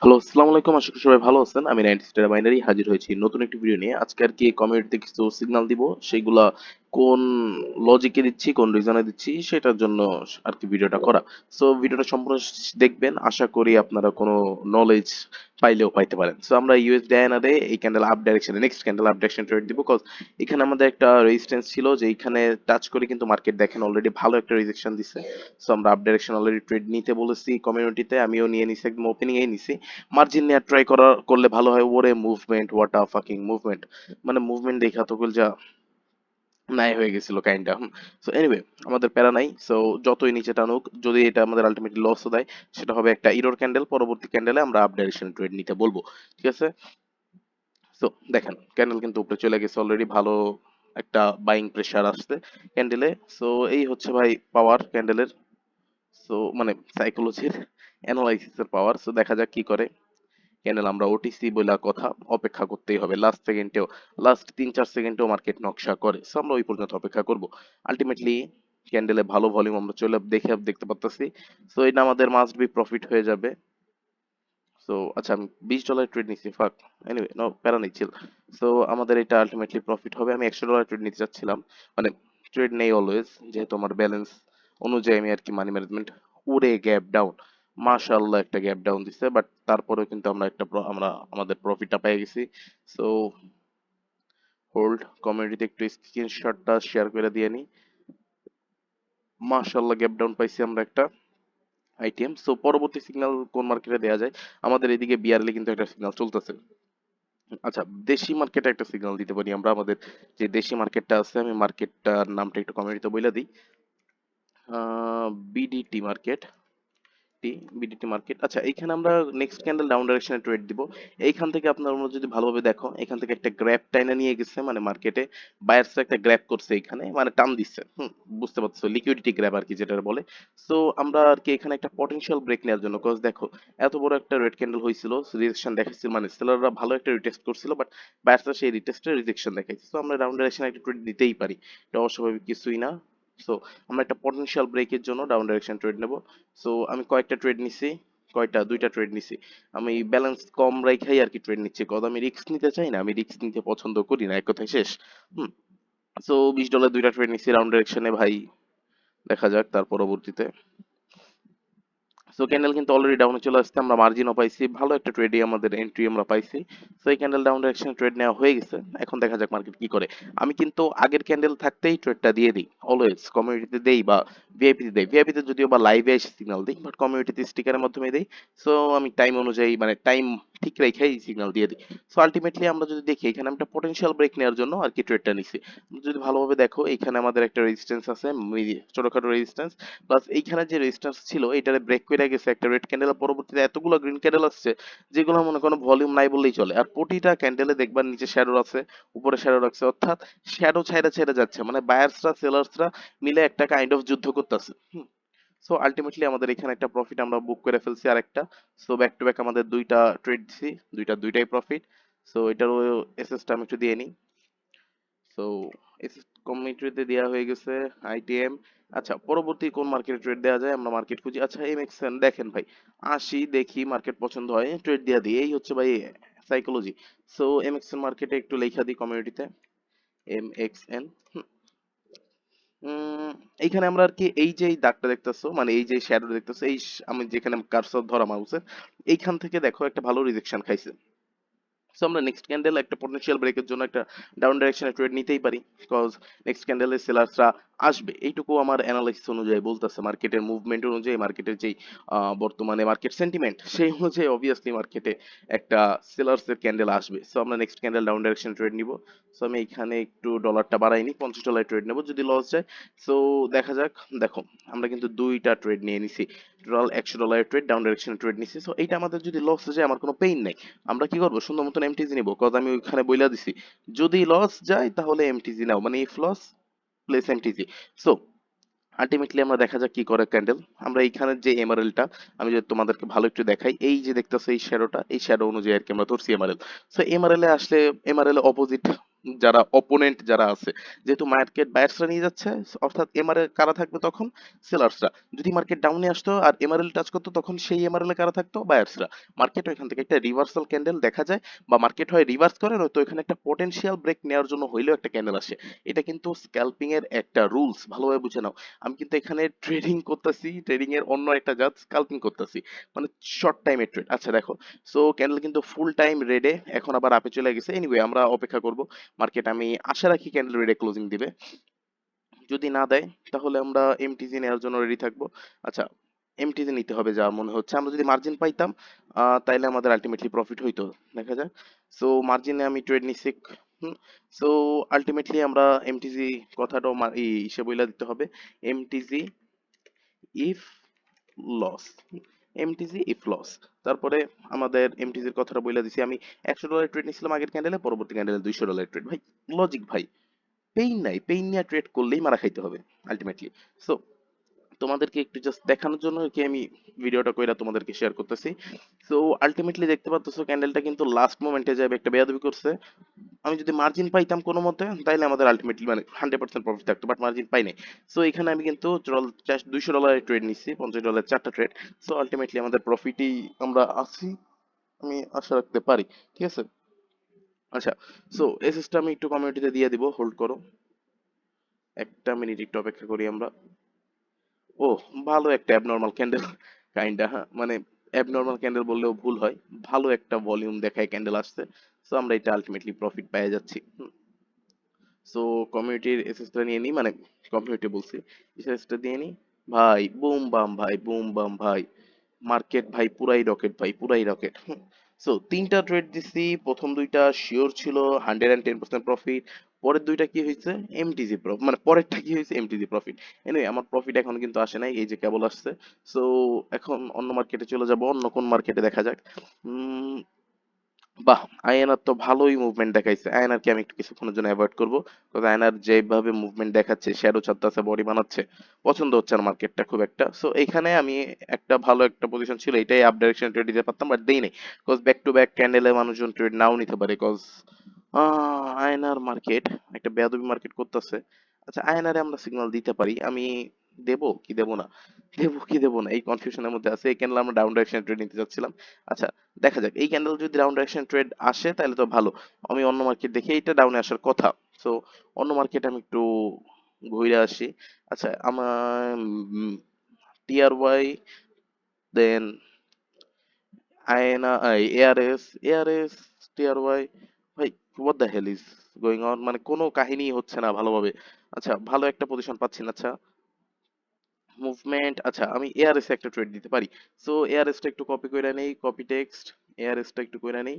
Hello, আসসালামু আলাইকুম। আশা করি সবাই ভালো আছেন। আমি 90 স্টার বাইনারি হাজির হয়েছি নতুন একটি ভিডিও নিয়ে। আজকে আর কি কমিউনিটিতে কিছু সিগন্যাল দিব। সেগুলা কোন লজিকে দিচ্ছি, কোন রিজনে দিচ্ছি সেটার জন্য আর কি ভিডিওটা করা। সো ভিডিওটা সম্পূর্ণ দেখবেন। আশা করি আপনারা কোনো নলেজ পাইলেও পাইতে পারেন। সো আমরা ইউএসডি আয়নারে এই ক্যান্ডেল আপ ডাইরেকশনে next candle up direction trade দিব। কজ এখানে আমাদের একটা রেজিস্ট্যান্স ছিল যে এখানে টাচ করে কিন্তু মার্কেট দেখেন অলরেডি ভালো একটা রিজেকশন দিছে। সো আমরা আপ ডাইরেকশন অলরেডি ট্রেড নিতে বলেছি কমিউনিটিতে। আমিও নিয়ে নিছি, একদম ওপেনিং এই নিছি। মার্জিন নেওয়ার ট্রাই করলে ভালো হয়। ওরে movement, what a fucking movement! মানে মুভমেন্ট দেখা তো যা নাই হয়ে গেছিল কাইন্ডা। সো এনিওয়ে, আমাদের প্যারা নাই। সো যতই নিচে টানুক, যদি এটা আমাদের আলটিমেটলি লসও দেয়, সেটা হবে একটা ইরর ক্যান্ডেল। পরবর্তী ক্যান্ডেলে আমরা আপ ডাইরেকশন ট্রেড নিতে বলবো। ঠিক আছে? সো দেখেন, ক্যান্ডেল কিন্তু উপরে চলে গেছে অলরেডি। ভালো একটা বাইং প্রেসার আসছে ক্যান্ডেলে। সো এই হচ্ছে ভাই পাওয়ার ক্যান্ডেলের। সো মানে সাইকোলজির অ্যানালাইসিসের পাওয়ার। সো দেখা যাক কি করে ক্যান্ডেল। আমরা ওটিসি বইলা কথা, অপেক্ষা করতেই হবে। লাস্ট 3-4 সেকেন্ডেও মার্কেট নকশা করে, সো আমরা ওই পর্যন্ত অপেক্ষা করব। আলটিমেটলি ক্যান্ডেলে ভালো ভলিউম আমরা দেখতে পারতেছি। সো এটা আমাদের মাস্ট বি প্রফিট হয়ে যাবে। সো আচ্ছা, আমি $20 ট্রেড নিচ্ছি, ফাক। এনিওয়ে, নো প্যারা নেই, চিল। সো আমাদের এটা আলটিমেটলি প্রফিট হবে। আমি $100 ট্রেড নিতে চাচ্ছিলাম, মানে ট্রেড নেই অলওয়েজ, যেহেতু আমার ব্যালেন্স অনুযায়ী আমি আর কি মানি ম্যানেজমেন্ট। উড়ে গ্যাপ ডাউন, মাশাআল্লাহ একটা গ্যাপ ডাউন দিছে, বাট তারপরেও কিন্তু আমরা আমাদের প্রফিটটা পেয়ে গেছি। সো হোল্ড কমিউনিটিতে একটু স্ক্রিনশটটা শেয়ার করে দিয়ে নি। মাশাআল্লাহ গ্যাপ ডাউন পাইছি আমরা একটা আইটেম। সো পরবর্তী সিগন্যাল কোন মার্কেটে দেয়া যায়? আমাদের এদিকে বিয়ারলি কিন্তু একটা সিগন্যাল চলতেছে। আচ্ছা, দেশি মার্কেটে একটা সিগন্যাল দিতে পারি আমরা। আমাদের যে দেশি মার্কেটটা আছে, আমি মার্কেটটার নামটা একটু কমিউনিটিতে বইলা দিই। BDT market, BDT market. আচ্ছা, এইখানে আমরা নেক্সট ক্যান্ডেল ডাউন ডাইরেকশনে ট্রেড দিব। এইখান থেকে আমরা যদি ভালোভাবে দেখো, এখান থেকে একটা গ্র্যাব টাইনা নিয়ে গেছে, মানে মার্কেটে বায়ার্সরা একটা গ্র্যাব করছে এখানে, মানে টান দিচ্ছে। বুঝতে পারছো, লিকুইডিটি গ্র্যাব আর কি যেটা বলে। সো আমরা আর কি এখানে একটা পটেনশিয়াল ব্রেক নেওয়ার জন্য, কজ দেখো এত বড় একটা রেড ক্যান্ডেল হয়েছিল, রিজেকশন দেখাচ্ছিল, মানে সেলাররা ভালো একটা রিটেস্ট করছিল, বাট বায়ার্সরা সেই রিটেস্টের রিজেকশন দেখাইছে। সো আমরা ডাউন ডাইরেকশনে একটা ট্রেড দিতেই পারি, এটা অস্বাভাবিক কিছুই না। সো আমরা একটা পটেনশিয়াল ব্রেকের জন্য ডাউন ডাইরেকশন ট্রেড নেব। সো আমি কয়েকটা ট্রেড নিছি, দুইটা ট্রেড নিছি। আমি ব্যালেন্স কম রাখাই আর কি ট্রেড নিচ্ছি, কজ আমি রিস্ক নিতে চাই না, আমি রিস্ক নিতে পছন্দ করি না, এক কথায় শেষ। হুম। সো $20 দুইটা ট্রেড নিচ্ছি রাউন্ড ডাইরেকশনে ভাই। দেখা যাক তার পরবর্তীতে। সো ক্যান্ডেল কিন্তু অলরেডি ডাউনে চলে আসছে, আমরা মার্জিনও পাইছি, ভালো একটা ট্রেডই আমাদের এন্ট্রি আমরা পাইছি। সো এই ক্যান্ডেল ডাউন ডাইরেকশনে ট্রেড নেওয়া হয়ে গেছে। এখন দেখা যাক মার্কেট কি করে। আমি কিন্তু আগের ক্যান্ডেল থাকতেই ট্রেডটা দিয়ে দিই, অলওয়েজ কমিউনিটিতে দেই বা ভিআইপিতে দেই। ভিআইপিতে যদিও বা লাইভে এসে সিগন্যাল দিই, বাট কমিউনিটিতে স্টিকারের মাধ্যমে দেই। সো আমি টাইম অনুযায়ী, মানে টাইম ঠিক রেখেই সিগন্যাল দিয়ে দিই। সো আলটিমেটলি আমরা যদি দেখি, এখানে আমরা পটেনশিয়াল ব্রেক নেওয়ার জন্য আর কি ট্রেডটা নিছি। যদি ভালোভাবে দেখো, এখানে আমাদের একটা রেজিস্ট্যান্স আছে, ছোটখাটো রেজিস্ট্যান্স। প্লাস এইখানে যে রেজিস্ট্যান্স ছিল এটারে ব্রেক করে গেছে একটা রেড ক্যান্ডেল, পরবর্তীতে এতগুলো গ্রিন ক্যান্ডেল আসছে যেগুলো মনে কোনো ভলিউম নাই বললেই চলে। আর প্রতিটা ক্যান্ডেলে দেখবার নিচে শ্যাডো আছে, উপরে শ্যাডো রাখছে, অর্থাৎ শ্যাডো ছাইড়া ছাইড়া যাচ্ছে, মানে বায়ার্সরা সেলার্সরা মিলে একটা কাইন্ড অফ যুদ্ধ করতেছে। সো আলটিমেটলি আমাদের এখানে একটা প্রফিট আমরা বুক করে ফেলছি আরেকটা। সো ব্যাক টু ব্যাক আমাদের দুইটা ট্রেড দিছি, দুইটাই প্রফিট। সো এটারও এসএসটা আমি একটু দিয়ে নিই। সো এসএস কমিউনিটিতে দেওয়া হয়ে গেছে আইটিএম। আচ্ছা, পরবর্তী কোন মার্কেটে ট্রেড দেওয়া যায়, আমরা মার্কেট খুঁজি। আচ্ছা, এমএক্সএন দেখেন ভাই, আসি দেখি মার্কেট পছন্দ হয় ট্রেড দেওয়া দিই, এই হচ্ছে ভাই সাইকোলজি। সো এমএক্সএন মার্কেটে একটু লেখা দিই কমিউনিটিতে, এমএক্সএন। এইখানে আমরা আর কি এই যে এই দাগটা দেখতেছো, মানে এই যে শ্যাডো দেখতেছো, আমি যেখানে কার্সর ধরা মাউসের, এইখান থেকে দেখো একটা ভালো রিজেকশন খাইছে। সো আমরা নেক্সট ক্যান্ডেল একটা পটেনশিয়াল ব্রেকের জন্য একটা ডাউন ডাইরেকশনে ট্রেড নিতেই পারি, বিকজ নেক্সট ক্যান্ডেলে সেলার্সরা আসবে, এইটুকু আমার অ্যানালাইসিস অনুযায়ী বলতেছে। মার্কেটের মুভমেন্ট অনুযায়ী, মার্কেটের যেই বর্তমানে মার্কেট সেন্টিমেন্ট, সেই অনুযায়ী অবভিয়াসলি মার্কেটে একটা সেলার্সের ক্যান্ডেল আসবে। সো আমরা next candle down direction trade নিব। সো আমি এখানে একটু ডলারটা বাড়াইনি, $50 ট্রেড নেব যদি লস যায়। সো দেখা যাক। দেখো, আমরা কিন্তু দুইটা ট্রেড নিয়ে নিছি, total $100 trade, down direction trade নিছি। সো এইটা আমাদের যদি লস যায়, আমার কোনো পেইন নাই। আমরা কি করবো, সুন্দর মতন এমটিজি নিবো, কজ আমি ওইখানে বইলা দিছি যদি লস যায় তাহলে এমটিজি নাও, মানে if loss place MTG. So ultimately আমরা দেখা যাক কি করে ক্যান্ডেল। আমরা এইখানে যে এমআরএলটা, আমি যদি তোমাদেরকে ভালো একটু দেখাই, এই যে দেখতেছো এই শ্যাডোটা, এই শ্যাডো অনুযায়ী আর কি আমরা ধরছি এমআরএল। সো এমআরএল এ আসলে, এমআরএল অপোজিট যারা অপোনেন্ট যারা আছে, যেহেতু মার্কেট বায়ার্সরা নিয়ে যাচ্ছে, অর্থাৎ এমআরএল কারা থাকবে তখন, সেলার্সরা। যদি মার্কেট ডাউনে আসতো আর এমআরএল টাচ করতো, তখন সেই এমআরএল এ কারা থাকতো, বায়ার্সরা। মার্কেট ওইখান থেকে একটা রিভার্সাল ক্যান্ডেল দেখা যায়, বা মার্কেট হয় রিভার্স করে, নয়তো ওইখানে একটা পোটেনশিয়াল ব্রেক নেওয়ার জন্য হইলেও একটা ক্যান্ডেল আসে। এটা কিন্তু স্ক্যাল্পিং এর একটা রুলস, ভালোভাবে বুঝে নাও। আমি কিন্তু এখানে ট্রেডিং করতেছি, ট্রেডিং এর অন্য একটা জাত স্ক্যাল্পিং করতেছি, মানে শর্ট টাইমের ট্রেড। আচ্ছা দেখো, সো ক্যান্ডেল কিন্তু ফুল টাইম রেডে, এখন আবার আপে চলে গেছে। এনিওয়ে আমরা অপেক্ষা করব মার্কেট। আমি আশা রাখি ক্যান্ডেল রেডে ক্লোজিং দিবে। যদি না দেয় তাহলে আমরা এমটিজি নেওয়ার জন্য রেডি থাকবো। আচ্ছা, এমটিজি নিতে হবে যা মনে হচ্ছে। আমরা যদি মার্জিন পাইতাম তাইলে আমাদের আলটিমেটলি প্রফিট হইতো, দেখা যাক। সো মার্জিনে আমি ট্রেড নিছি। সো আলটিমেটলি আমরা এমটিজি কথাটাও হিসেবে বইলা দিতে হবে, MTG if loss, MTG if loss. তারপরে আমাদের এমটিজির কথাটা বইলা দিছি আমি। $100 ট্রেড নিছিলাম আগের ক্যান্ডেলে, পরবর্তী ক্যান্ডেলে $200 ট্রেড। ভাই লজিক ভাই, পেইন নাই, পেইন নিয়ে ট্রেড করলেই মারা খাইতে হবে আলটিমেটলি। সো তোমাদেরকে একটু জাস্ট দেখানোর জন্য কি আমি ভিডিওটা কইরা তোমাদেরকে শেয়ার করতেছি। সো আলটিমেটলি দেখতে পাচ্ছ ক্যান্ডেলটা কিন্তু লাস্ট মোমেন্টে যাবে একটা বেয়াদবি করছে। আমি যদি মার্জিন পাইতাম কোনো মতে, তাইলে আমাদের আলটিমেটলি মানে 100% প্রফিট থাকতো, বাট মার্জিন পাই নাই। সো এখানে আমি কিন্তু $200 ট্রেড নিচ্ছি, $50 চারটা ট্রেড। সো আলটিমেটলি আমাদের প্রফিটই আমরা আছি, আমি আশা রাখতে পারি। ঠিক আছে। আচ্ছা, সো এসএসটা আমি একটু কমিউনিটিতে দিয়ে দিব, হোল্ড করো, একটা মিনিট একটু অপেক্ষা করি আমরা। ও, ভালো একটা অ্যাবনর্মাল ক্যান্ডেল, কাইন্ডা, হ্যাঁ, মানে অ্যাবনর্মাল ক্যান্ডেল বললেও ভুল হয়, ভালো একটা ভলিউম দেখায় ক্যান্ডেল আসছে। সো আমরা এটা আলটিমেটলি প্রফিট পেয়ে যাচ্ছি। সো কমিউনিটির এসএসটা নিয়ে নিই, মানে কমিউনিটি বলছি, এসএসটা দিয়ে নিই। ভাই বুম বাম, ভাই বুম বাম ভাই, মার্কেট ভাই পুরাই রকেট, ভাই পুরাই রকেট। সো তিনটা ট্রেড দিছি, প্রথম দুইটা শিওর ছিল 110% প্রফিট, পরের দুইটা কি হয়েছে, এমটিজি প্রফিট, মানে পরেরটা কি হয়েছে, এমটিজি প্রফিট। এনিওয়ে আমার প্রফিট এখন কিন্তু আসে নাই, এই যে কেবল আসছে। সো এখন অন্য মার্কেটে চলে যাব, অন্য কোন মার্কেটে দেখা যাক। উম, বাহ, আয়নার তো ভালোই মুভমেন্ট দেখাইছে। আয়নারকে আমি একটু কিছুক্ষণের জন্য অ্যাভয়েড করবো, কারণ আয়নার যেভাবে মুভমেন্ট দেখাচ্ছে, শ্যাডো ছাড়তেছে, বডি বানাচ্ছে, পছন্দ হচ্ছে না মার্কেটটা খুব একটা। সো এখানে আমি একটা ভালো একটা পজিশন ছিল, এটাই আপ ডাইরেকশন ট্রেড দিতে পারতাম, বাট দেই নাই। কজ ব্যাক টু ব্যাক ক্যান্ডেলে মানুষজন ট্রেড নাও নিতে পারে, কজ আয়নার মার্কেট একটা বেয়াদবি মার্কেট করতেছে। আচ্ছা, আয়নারে আমরা সিগন্যাল দিতে পারি, আমি দেবো কি দেবো না, দেবো কি দেবো না, এই কনফিউশনের মধ্যে আছে। এই ক্যান্ডেল আমরা ডাউন ডাইরেকশন ট্রেড নিতে চাচ্ছিলাম। আচ্ছা, দেখা যাক, এই ক্যান্ডেল যদি ডাউন ডাইরেকশন ট্রেড আসে তাহলে তো ভালো। আমি অন্য মার্কেট দেখি, এইটা ডাউনে আসার কথা। সো অন্য মার্কেট আমি একটু ঘুরে আসি। আচ্ছা, আমার টিআর ওয়াই, দেন আয়না, এআরএস, এআরএস, টিআর ওয়াই, ভাই what the hell is going on, মানে কোনো কাহিনী হচ্ছে না ভালোভাবে। আচ্ছা, ভালো একটা পজিশন পাচ্ছি না। আচ্ছা, মুভমেন্ট, আচ্ছা আমি এআরএস একটা ট্রেড দিতে পারি। সো এআরএস টা একটু কপি করে নেই, কপি টেক্সট, এআরএস টা একটু করে নেই।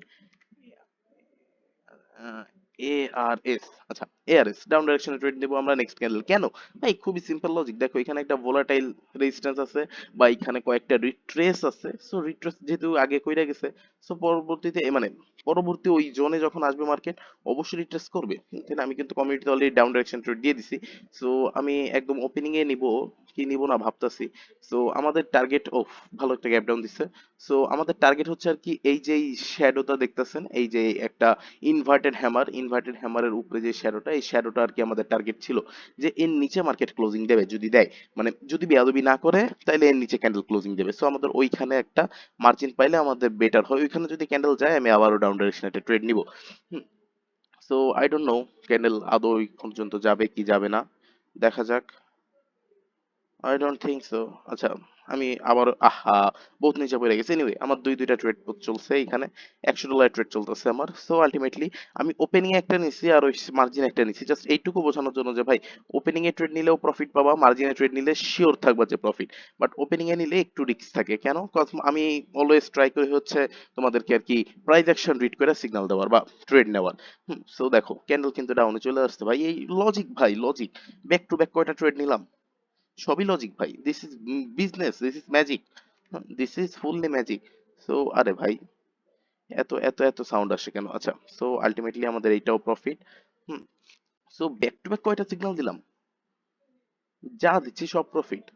এআরএস, আচ্ছা এআরএস ডাউন ডাইরেকশনে ট্রেড দেবো আমরা নেক্সট ক্যান্ডেল। কেন ভাই, খুবই সিম্পল লজিক। দেখো এখানে একটা ভোলাটাইল রেজিস্ট্যান্স আছে, বা এখানে কয়েকটা রিট্রেস আছে। সো রিট্রেস যেহেতু আগে কইরা গেছে, সো পরবর্তীতে মানে পরবর্তী ওই জোনে যখন আসবে মার্কেট, অবশ্যই রিট্রেস করবে। তাই না? আমি কিন্তু কমিউনিটিতে অলরেডি ডাউন ডাইরেকশন ট্রেড দিয়ে দিছি। সো আমি একদম ওপেনিং এ নিব কি নিব না ভাবতাছি। সো আমাদের টার্গেট, ও ভালো একটা গ্যাপ ডাউন দিচ্ছে। সো আমাদের টার্গেট হচ্ছে আর কি, এই যে শ্যাডোটা দেখতেছেন, এই যে একটা ইনভার্টেড হ্যামার, ইনভার্টেড হ্যামারের উপরে যে শ্যাডোটা, এই শ্যাডোটা আর কি আমাদের টার্গেট ছিল, যে এর নিচে মার্কেট ক্লোজিং দেবে। যদি দেয়, মানে যদি বেয়াদবি না করে, তাহলে এর নিচে ক্যান্ডেল ক্লোজিং দেবে। সো আমাদের ওইখানে একটা মার্জিন পাইলে আমাদের বেটার হয়। ওইখানে যদি ক্যান্ডেল যায়, আমি আবারও ডাউন ডাইরেকশনে একটা ট্রেড নিব। So I don't know candle আদৌ ওই পর্যন্ত যাবে কি যাবে না, দেখা যাক। I don't think so. আচ্ছা, আমি আবার আহা, বহুত নিচে পড়ে গেছে। এনিওয়ে আমার দুইটা ট্রেড চলছে এখানে, $100 ট্রেড চলতেছে আমার। সো আলটিমেটলি আমি ওপেনিং একটা নিছি আর ওই মার্জিন একটা নিছি, জাস্ট এইটুকু বোঝানোর জন্য যে ভাই, ওপেনিং এ ট্রেড নিলেও প্রফিট পাবা, মার্জিনে ট্রেড নিলে শিওর থাকবা যে প্রফিট। বাট ওপেনিং এ নিলে একটু রিস্ক থাকে। কেন? কজ আমি অলওয়েজ ট্রাই করি হচ্ছে তোমাদেরকে আর কি প্রাইস অ্যাকশন রিড করে সিগন্যাল দেওয়ার বা ট্রেড নেওয়ার। সো দেখো ক্যান্ডেল কিন্তু ডাউনে চলে আসছে ভাই, এই লজিক ভাই, লজিক। ব্যাক টু ব্যাক কয়টা ট্রেড নিলাম, সবই লজিক ভাই। This is business, this is magic, this is fully magic. So আরে ভাই, এত এত এত সাউন্ড আসে কেন? আচ্ছা, সো আলটিমেটলি আমাদের এইটাও profit. Hmm. So back to back কয়টা সিগন্যাল দিলাম, যা দিচ্ছি সব প্রফিট,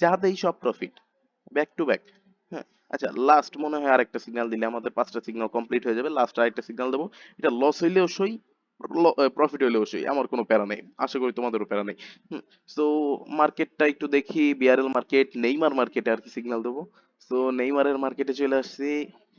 যা দেই সব প্রফিট, ব্যাক টু ব্যাক। হ্যাঁ। আচ্ছা, লাস্ট মনে হয় আরেকটা সিগন্যাল দিলে আমাদের 5টা সিগন্যাল কমপ্লিট হয়ে যাবে। লাস্ট আরেকটা সিগন্যাল দেবো, এটা লস হইলেও সই, প্রফিট হইলে অবশ্যই, আমার কোনো প্যারা নেই, আশা করি তোমাদেরও প্যারা নেই। সো মার্কেটটা একটু দেখি, বিআরএল মার্কেট, নেইমার মার্কেটে আর কি সিগন্যাল দেবো। সো নেইমারের মার্কেটে চলে আসছি,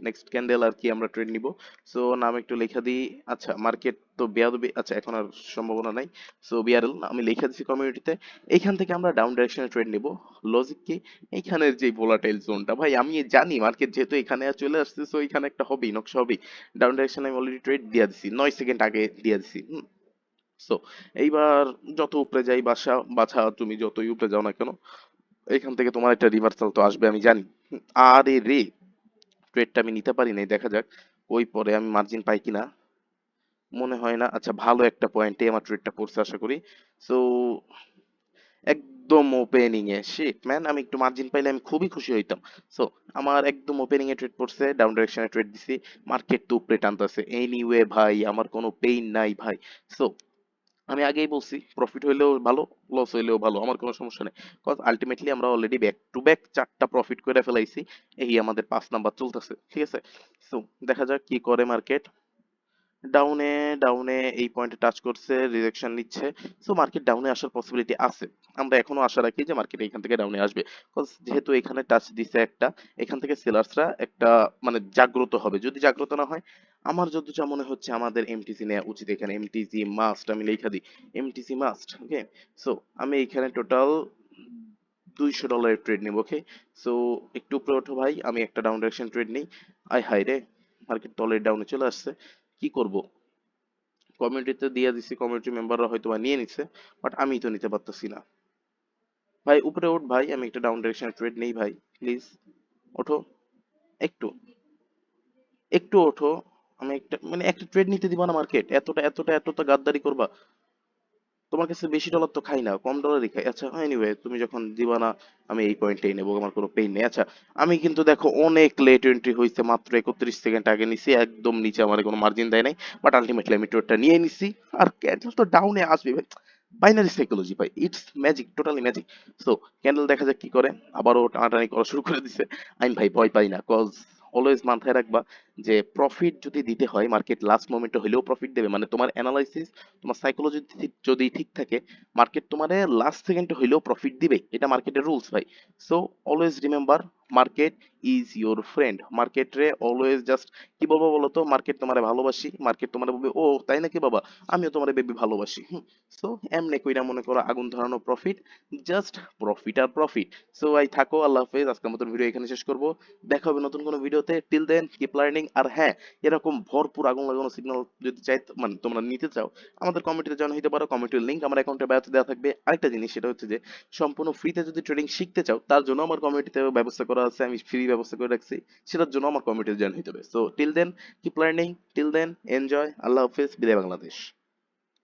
নেক্সট ক্যান্ডেল আর কি আমরা ট্রেড নিব। সো নাম একটু লেখা দিই। আচ্ছা মার্কেট তো বেয়াদবি, আচ্ছা এখন আর সম্ভাবনা নাই। সো বিআরএল আমি লেখা দিছি কমিউনিটিতে। এইখান থেকে আমরা ডাউন ডাইরেকশনে ট্রেড নিব। লজিক কি, এইখানের যে ভোলাটাইল জোনটা ভাই, আমি জানি মার্কেট যেহেতু এখানে চলে আসছে, সো এখানে একটা হবেই, নকশা হবেই। ডাউন ডাইরেকশনে আমি অলরেডি ট্রেড দিয়ে দিছি, 9 সেকেন্ড আগে দিয়ে দিছি। সো এইবার যত উপরে যাই বাসা বাছা, তুমি যতই উপরে যাও না কেন, এখান থেকে তোমার একটা রিভার্সাল তো আসবে আমি জানি। আরে রে, ট্রেডটা আমি নিতে পারি নাই, দেখা যাক ওই পরে আমি মার্জিন পাই কিনা। মনে হয় না। আচ্ছা ভালো একটা পয়েন্টে আমার ট্রেডটা পড়ছে আশা করি। সো একদম ওপেনিং এ শিট ম্যান, আমি একটু মার্জিন পাইলে আমি খুবই খুশি হইতাম। সো আমার একদম ওপেনিং এ ট্রেড পড়ছে, ডাউন ডাইরেকশনে ট্রেড দিছি, মার্কেট তো উপরে টানতেছে এনিওয়ে ভাই, আমার কোনো পেইন নাই ভাই। সো আমি আগেই বলছি, প্রফিট হইলেও ভালো, লস হইলেও ভালো, আমার কোনো সমস্যা নেই। কজ আলটিমেটলি আমরা অলরেডি ব্যাক টু ব্যাক 4টা প্রফিট করে ফেলাইছি, এই আমাদের 5 নাম্বার চলতেছে, ঠিক আছে। সো দেখা যাক কি করে মার্কেট। ডাউনে ডাউনে এই পয়েন্টে টাচ করছে, রিজেকশন নিচ্ছে। সো মার্কেট ডাউনে আসার পসিবিলিটি আছে, আমরা এখনো আশা রাখি যে মার্কেট এখান থেকে ডাউনে আসবে। Cause যেহেতু এখানে টাচ দিছে একটা, এখান থেকে সেলার্সরা একটা মানে জাগ্রত হবে, যদি জাগ্রত না হয়, আমার যতটা মনে হচ্ছে আমাদের এমটিসি নেওয়া উচিত। এখানে এমটিসি মাস্ট, আমি লেখা দিই এমটিসি মাস্ট, ওকে। সো আমি এখানে টোটাল $200 ট্রেড নিব, ওকে। সো একটু উপরে ওঠো ভাই, আমি একটা ডাউন ডাইরেকশন ট্রেড নিই। আয় হাই রে, মার্কেট তো অলরেডি ডাউনে চলে আসছে, কি করব। কমিউনিটিতে দিয়ে দিছি, কমিউনিটি মেম্বাররা হয়তো বা নিয়ে নিচ্ছে, বাট আমি তো নিতে পারতেছি না। ভাই উপরে ওঠ ভাই, আমি একটা ডাউন ডাইরেকশন ট্রেড নেই ভাই, প্লিজ ওঠো, একটু একটু ওঠো। আমি একটা মানে একটা ট্রেড নিতে দিবা না, মার্কেট এতটা গাদ্দারি করবা। তোমার কাছে বেশি ডলার তো খাই না, কম ডলারই খাই। আচ্ছা এনিওয়ে, তুমি যখন দিবা না, আমি এই পয়েন্টেই নেবো, আমার কোনো পেইন নেই। আচ্ছা আমি কিন্তু দেখো অনেক লেট এন্ট্রি হয়েছে, মাত্র 31 সেকেন্ড আগে নিছি, একদম নিচে, আমার কোনো মার্জিন দেয় নাই, বাট আলটিমেটলি আমি ট্রেডটা নিয়ে নিছি। আর ক্যান্ডেল তো ডাউনে আসবে ভাই, বাইনারি সাইকোলজি ভাই, it's magic, totally magic. So candle দেখা যাক কি করে, আবারও টানাটানি করা শুরু করে দিছে। আমি ভাই ভয় পাই না, কজ অলওয়েজ মাথায় রাখবা যে প্রফিট যদি দিতে হয়, মার্কেট লাস্ট মোমেন্টে হলেও প্রফিট দেবে, মানে তোমার অ্যানালাইসিস, তোমার সাইকোলজি যদি ঠিক থাকে, মার্কেট তোমার লাস্ট সেকেন্ডে হইলেও প্রফিট দিবে, এটা মার্কেটের রুলস ভাই। So always remember, market is your friend. Market রে অলওয়েজ জাস্ট কি বলবো বলো তো, মার্কেট তোমারে ভালোবাসি, মার্কেট তোমারে বলবে ও তাই নাকি বাবা, আমিও তোমারে বেবি ভালোবাসি। সো এমনে কইরা মনে করো আগুন ধরানো প্রফিট, জাস্ট প্রফিট আর প্রফিট। সো ভাই থাকো, আল্লাহ হাফেজ, আজকের মতন ভিডিও এখানে শেষ করব। দেখা হবে নতুন কোনো ভিডিওতে, টিল দেন কিপ লার্নিং। আর হ্যাঁ, এরকম ভরপুর আগুন লাগানো সিগন্যাল যদি চাই, মানে তোমরা নিতে চাও, আমাদের কমিটিতে জয়েন হতে পারো, কমিটির লিংক আমার অ্যাকাউন্টে বায়োতে দেওয়া থাকবে। আরেকটা জিনিস সেটা হচ্ছে যে সম্পূর্ণ ফ্রিতে যদি ট্রেডিং শিখতে চাও, তার জন্য আমার কমিটিতে ব্যবস্থা করা আছে, আমি ফ্রি ব্যবস্থা করে রাখছি, সেটার জন্য আমার কমিটিতে জয়েন হতে হবে। So till then keep learning, till then enjoy, আল্লাহ হাফেজ, বিদায় বাংলাদেশ।